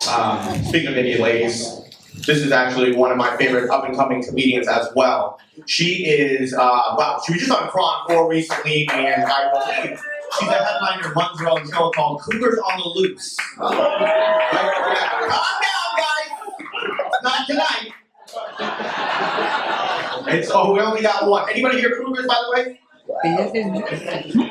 Speaking of Indian ladies, this is actually one of my favorite up-and-coming comedians as well. She is, wow, she was just on Cron 4 recently, and I believe she's a headliner, runs her own show called Cougars on the Loose. Calm down, guys! Not tonight. And so we only got one. Anybody here Cougars, by the way?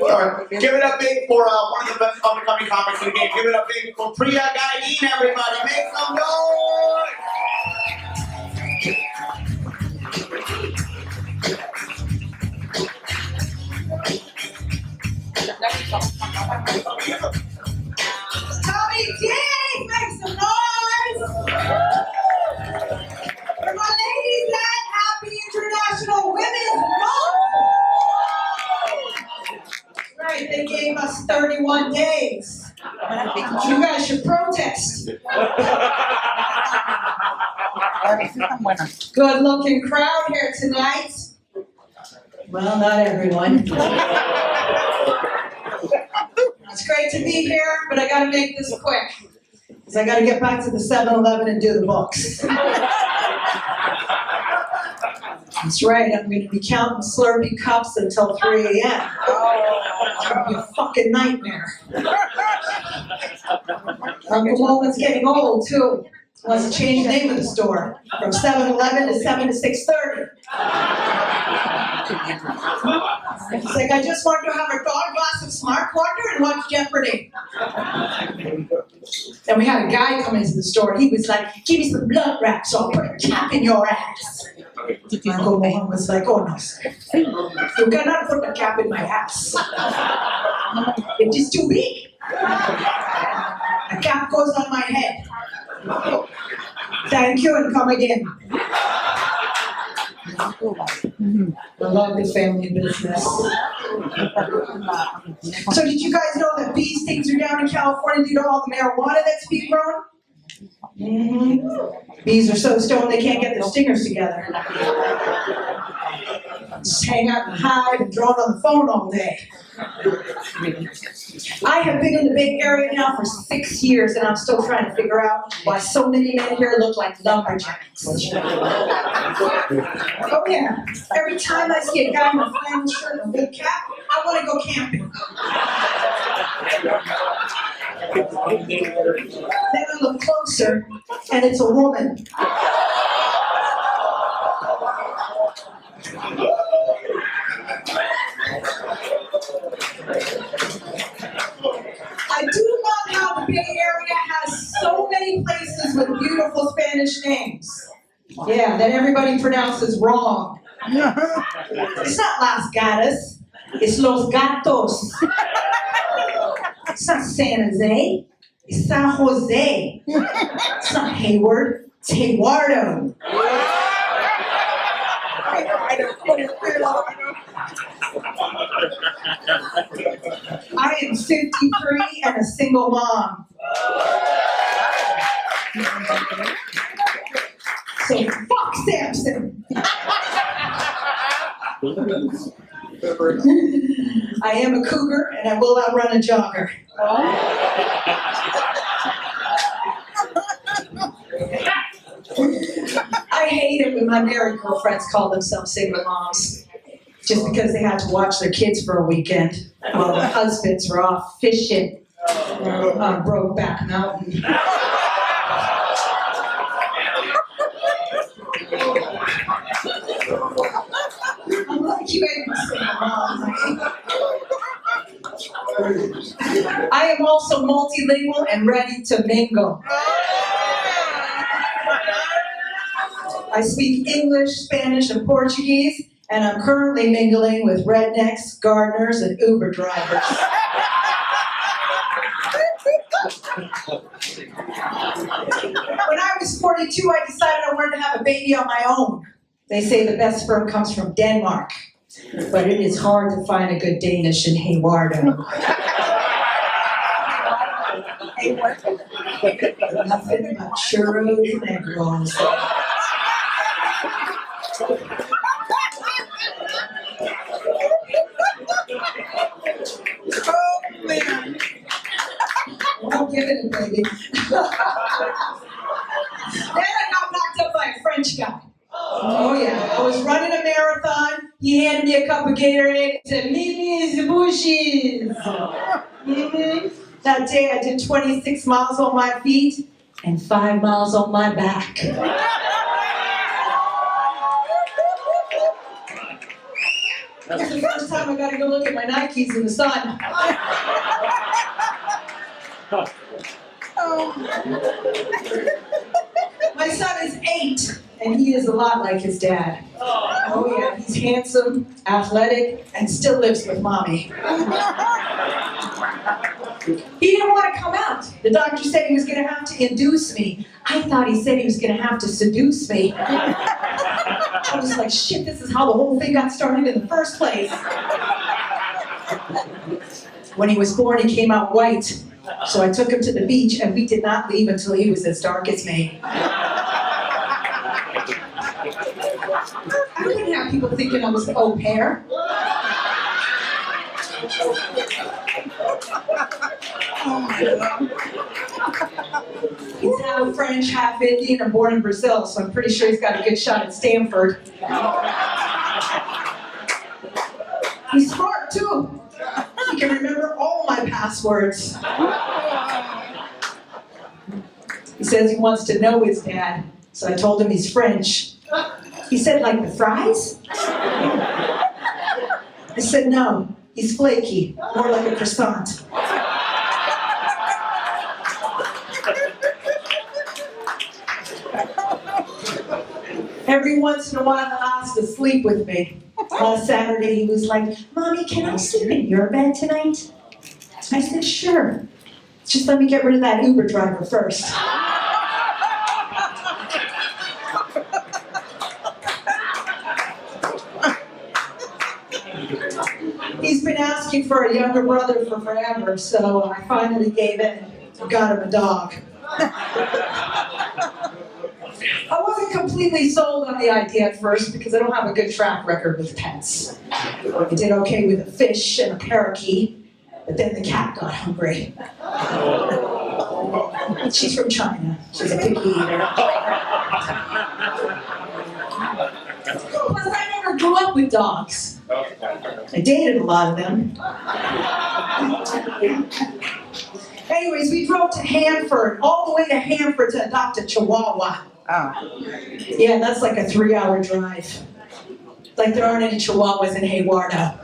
Alright, give it up big for one of the best up-and-coming comics in the game. Give it up big for Priya Gaideen, everybody. Make some noise! Tommy D, make some noise! For my ladies and happy International Women's Month! Right, they gave us 31 days. You guys should protest. Good looking crowd here tonight. Well, not everyone. It's great to be here, but I gotta make this quick. Because I gotta get back to the 7-Eleven and do the books. That's right, I'm gonna be counting Slurpee cups until 3 a.m. It's gonna be a fucking nightmare. Uncle Molin's getting old too. Wants to change the name of the store from 7-Eleven to 7 to 6:30. He's like, I just want to have a tall glass of smart water and watch Jeopardy. Then we had a guy come into the store. He was like, give me some blood wraps so I'll put a cap in your ass. Uncle Mohan was like, oh no, sir. You cannot put a cap in my ass. It is too big. A cap goes on my head. Thank you and come again. I love the family business. So did you guys know that bee stings are down in California due to all the marijuana that's being grown? Mm-hmm. Bees are so stoned they can't get their stingers together. Just hang out in the hive and drone on the phone all day. I have been in the Bay Area now for 6 years and I'm still trying to figure out why so many men here look like lumberjacks. Oh yeah, every time I see a guy in a flannel shirt and a big cap, I want to go camping. Then I look closer and it's a woman. I do love how the Bay Area has so many places with beautiful Spanish names. Yeah, that everybody pronounces wrong. It's not Las Gatas, it's Los Gatos. It's not San Jose, it's San Jose. It's not Hayward, it's Haywardo. I am 53 and a single mom. So fuck Samson. I am a cougar and I will outrun a jogger. I hate it when my married girlfriends call themselves single moms. Just because they had to watch their kids for a weekend while their husbands were off fishing on Brokeback Mountain. I'm like, you ain't my single mom. I am also multilingual and ready to mingle. I speak English, Spanish, and Portuguese, and I'm currently mingling with rednecks, gardeners, and Uber drivers. When I was 42, I decided I wanted to have a baby on my own. They say the best sperm comes from Denmark, but it is hard to find a good Danish in Haywardo. Nothing but churros and egg rolls. Oh man. I'll give it a baby. Then I got knocked up by a French guy. Oh yeah, I was running a marathon. He handed me a cup of Gatorade and said, "Meet me in the bushes." That day I did 26 miles on my feet and 5 miles on my back. That's the first time I got to go look at my Nikes in the sun. My son is 8, and he is a lot like his dad. Oh yeah, he's handsome, athletic, and still lives with mommy. He didn't want to come out. The doctor said he was going to have to induce me. I thought he said he was going to have to seduce me. I was like, shit, this is how the whole thing got started in the first place. When he was born, he came out white. So I took him to the beach, and we did not leave until he was as dark as me. I wouldn't have people thinking I was an au pair. He's half French, half Indian, and born in Brazil, so I'm pretty sure he's got a good shot at Stanford. He's smart, too. He can remember all my passwords. He says he wants to know his dad, so I told him he's French. He said, like the fries? I said, no, he's flaky, more like a croissant. Every once in a while, he'll ask to sleep with me. Last Saturday, he was like, "Mommy, can I sleep in your bed tonight?" I said, "Sure. Just let me get rid of that Uber driver first." He's been asking for a younger brother for forever, so I finally gave in and got him a dog. I wasn't completely sold on the idea at first because I don't have a good track record with pets. I did okay with a fish and a parakeet, but then the cat got hungry. She's from China. She's a picky eater. Plus, I never grew up with dogs. I dated a lot of them. Anyways, we drove to Hanford, all the way to Hanford to adopt a Chihuahua. Oh. Yeah, that's like a 3-hour drive. Like there aren't any Chihuahuas in Haywarda.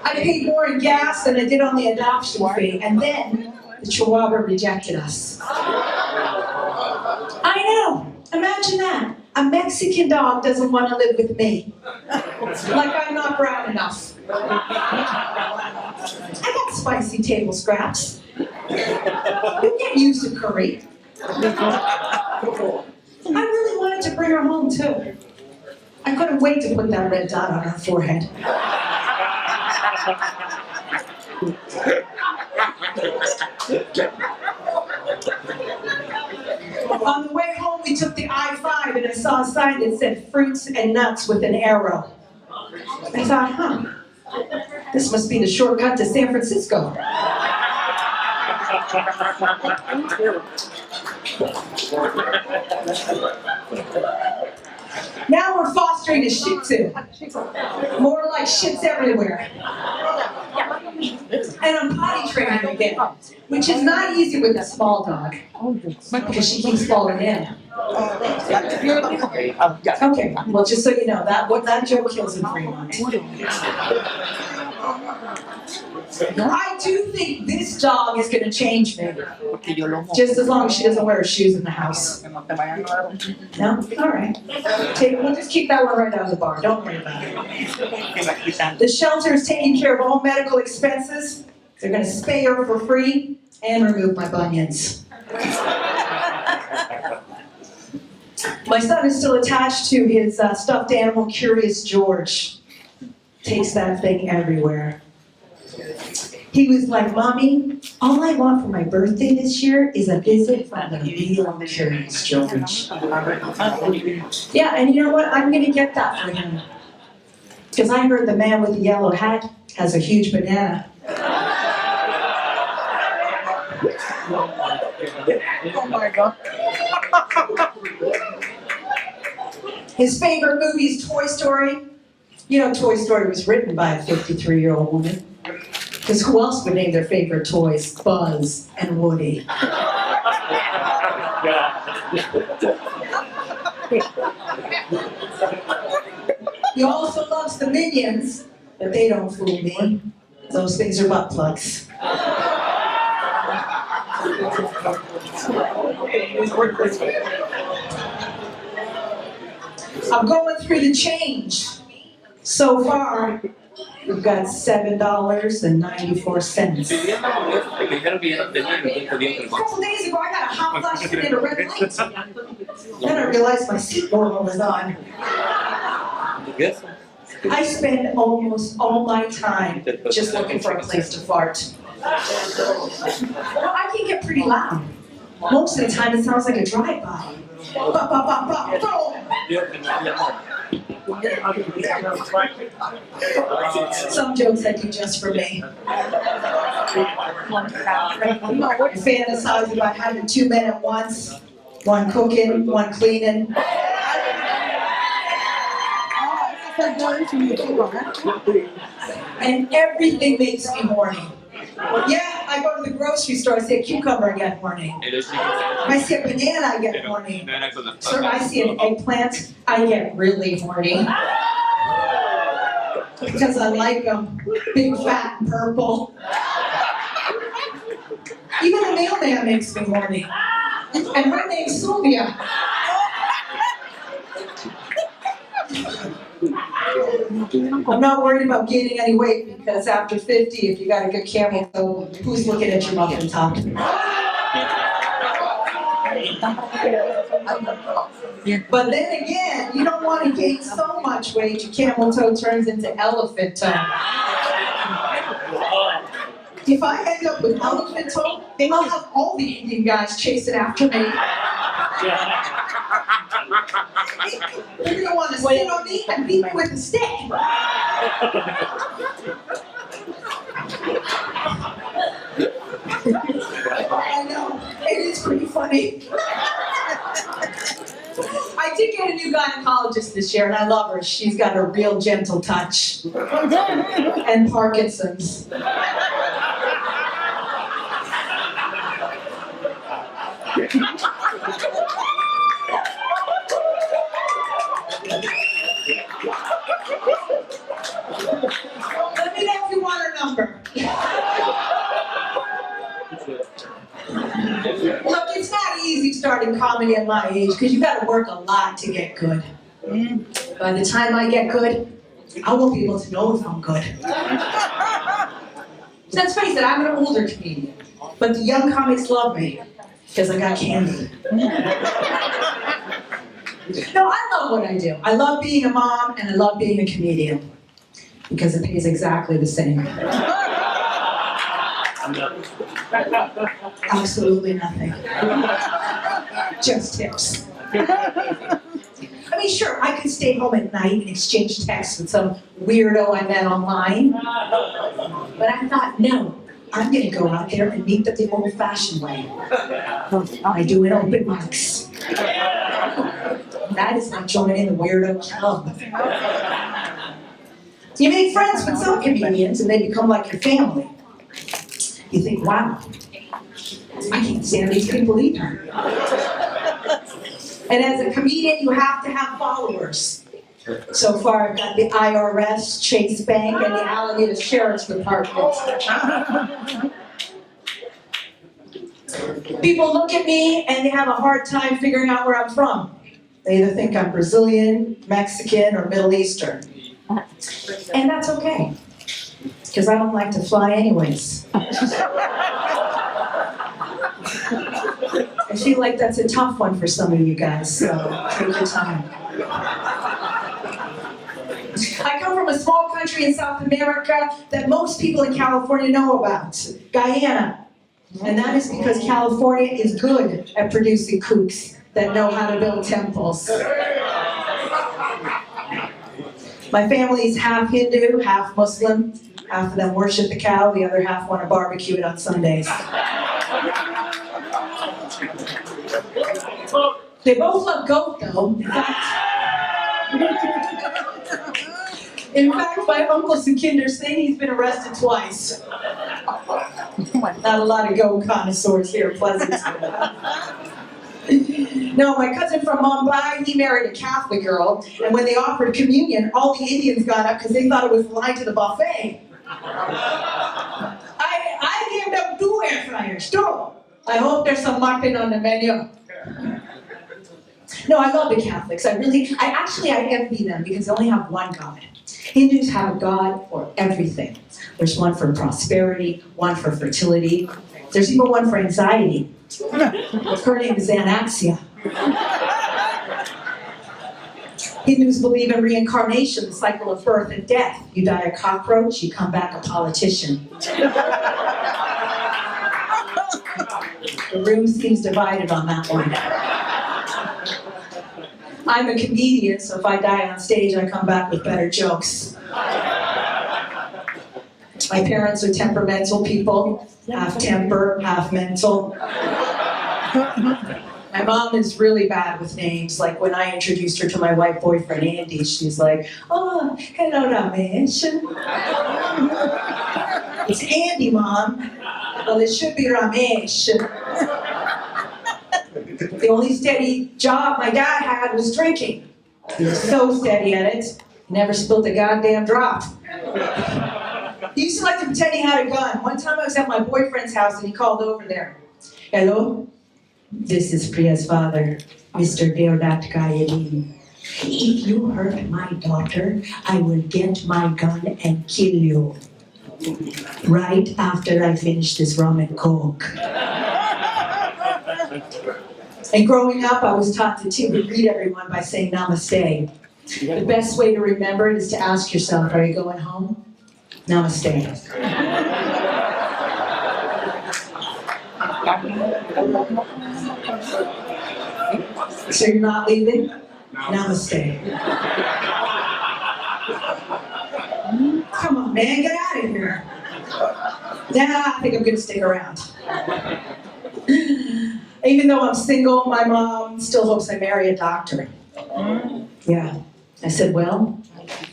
I paid more in gas than I did on the adoption fee, and then the Chihuahua rejected us. I know. Imagine that. A Mexican dog doesn't want to live with me. Like I'm not brown enough. I got spicy table scraps. You get used to curry. I really wanted to bring her home too. I couldn't wait to put that red dot on her forehead. On the way home, we took the I-5 and I saw a sign that said fruits and nuts with an arrow. I thought, this must be the shortcut to San Francisco. Now we're fostering a Shih Tzu. More like shits everywhere. And I'm potty training again, which is not easy with a small dog, because she keeps falling in. Okay, well, just so you know, that joke kills in Fremont. I do think this dog is going to change me. Just as long as she doesn't wear her shoes in the house. No? All right. We'll just keep that one right out of the bar. Don't worry about it. The shelter is taking care of all medical expenses. They're going to spay her for free and remove my bunions. My son is still attached to his stuffed animal, Curious George. Takes that thing everywhere. He was like, "Mommy, all I want for my birthday this year is a visit from the real Curious George." Yeah, and you know what? I'm going to get that for him. Because I heard the man with the yellow hat has a huge banana. Oh my God. His favorite movie is Toy Story. You know, Toy Story was written by a 53-year-old woman. Because who else would name their favorite toys Buzz and Woody? He also loves the Minions, but they don't fool me. Those things are butt plugs. I'm going through the change. So far, we've got $7.94. A couple days ago, I got a hot flash and a red light. Then I realized my seat warmer was on. I spend almost all my time just looking for a place to fart. I can get pretty loud. Most of the time, it sounds like a drive-by. Bop, bop, bop, bop, boom. Some jokes I do just for me. I fantasize about having 2 men at once, one cooking, one cleaning. And everything makes me horny. Yeah, I go to the grocery store, I see a cucumber, I get horny. I see a banana, I get horny. So I see an eggplant, I get really horny. Because I like them big, fat, and purple. Even the mailman makes me horny. And her name's Sylvia. I'm not worried about gaining any weight because after 50, if you got a good camel toe, who's looking at your muffin top? But then again, you don't want to gain so much weight, your camel toe turns into elephant toe. If I end up with elephant toe, I'll have all the Indian guys chasing after me. You're gonna want to sit on me and beat me with a stick. I know, it is pretty funny. I did get a new gynecologist this year, and I love her. She's got a real gentle touch. And Parkinson's. Let me know if you want her number. Look, it's not easy starting comedy at my age because you got to work a lot to get good. By the time I get good, I won't be able to know if I'm good. Let's face it, I'm an older comedian, but the young comics love me because I got candy. No, I love what I do. I love being a mom and I love being a comedian because it pays exactly the same. Absolutely nothing. Just tips. I mean, sure, I could stay home at night and exchange texts with some weirdo I met online. But I thought, no, I'm going to go out there and meet them the old-fashioned way. I do it open mics. That is not joining the weirdo club. You make friends with some comedians and they become like your family. You think, wow, I can't stand these people either. And as a comedian, you have to have followers. So far, I've got the IRS, Chase Bank, and the Alameda Sheriff's Department. People look at me and they have a hard time figuring out where I'm from. They either think I'm Brazilian, Mexican, or Middle Eastern. And that's okay, because I don't like to fly anyways. I feel like that's a tough one for some of you guys, so take your time. I come from a small country in South America that most people in California know about, Guyana. And that is because California is good at producing kooks that know how to build temples. My family is half Hindu, half Muslim. Half of them worship the cow, the other half want to barbecue it on Sundays. They both love goat though. In fact, my uncle's in Kinder saying he's been arrested twice. Not a lot of goat connoisseurs here in Pleasanton. No, my cousin from Mumbai, he married a Catholic girl, and when they offered communion, all the Indians got up because they thought it was the line to the buffet. I gave them 2 air fryers, too. I hope there's some mutton on the menu. No, I love the Catholics. I envy them because they only have one God. Hindus have a God for everything. There's one for prosperity, one for fertility. There's even one for anxiety. Her name is Anaxia. Hindus believe in reincarnation, the cycle of birth and death. You die a cockroach, you come back a politician. The room seems divided on that one. I'm a comedian, so if I die on stage, I come back with better jokes. My parents are temperamental people, half temper, half mental. My mom is really bad with names. Like when I introduced her to my white boyfriend, Andy, she's like, "Oh, hello, Ramesh." It's Andy, Mom. Well, it should be Ramesh. The only steady job my dad had was drinking. He was so steady at it, he never spilled a goddamn drop. He used to like to pretend he had a gun. One time I was at my boyfriend's house and he called over there. "Hello? This is Priya's father, Mr. Deodat Gayadin. If you hurt my daughter, I will get my gun and kill you. Right after I finish this rum and coke." And growing up, I was taught to greet everyone by saying namaste. The best way to remember it is to ask yourself, are you going home? Namaste. So you're not leaving? Namaste. Come on, man, get out of here. Nah, I think I'm gonna stick around. Even though I'm single, my mom still hopes I marry a doctor. Yeah. I said, well,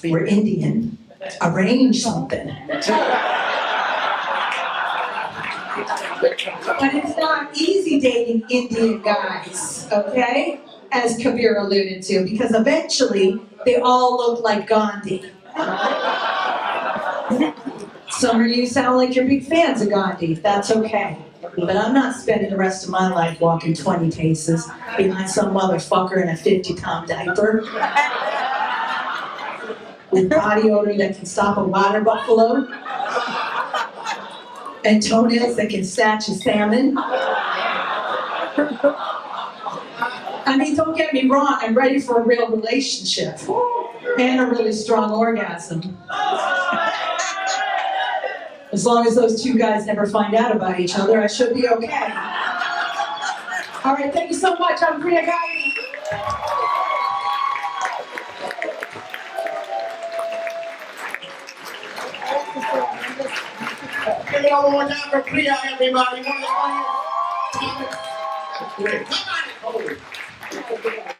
we're Indian. Arrange something. But it's not easy dating Indian guys, okay? As Kabir alluded to, because eventually they all look like Gandhi. Some of you sound like you're big fans of Gandhi. That's okay. But I'm not spending the rest of my life walking 20 paces behind some motherfucker in a 50-pound diaper with body odor that can stop a water buffalo and toenails that can snatch a salmon. I mean, don't get me wrong, I'm ready for a real relationship and a really strong orgasm. As long as those two guys never find out about each other, I should be okay. All right, thank you so much. I'm Priya Gandhi. Give it one more time for Priya, everybody. Come on.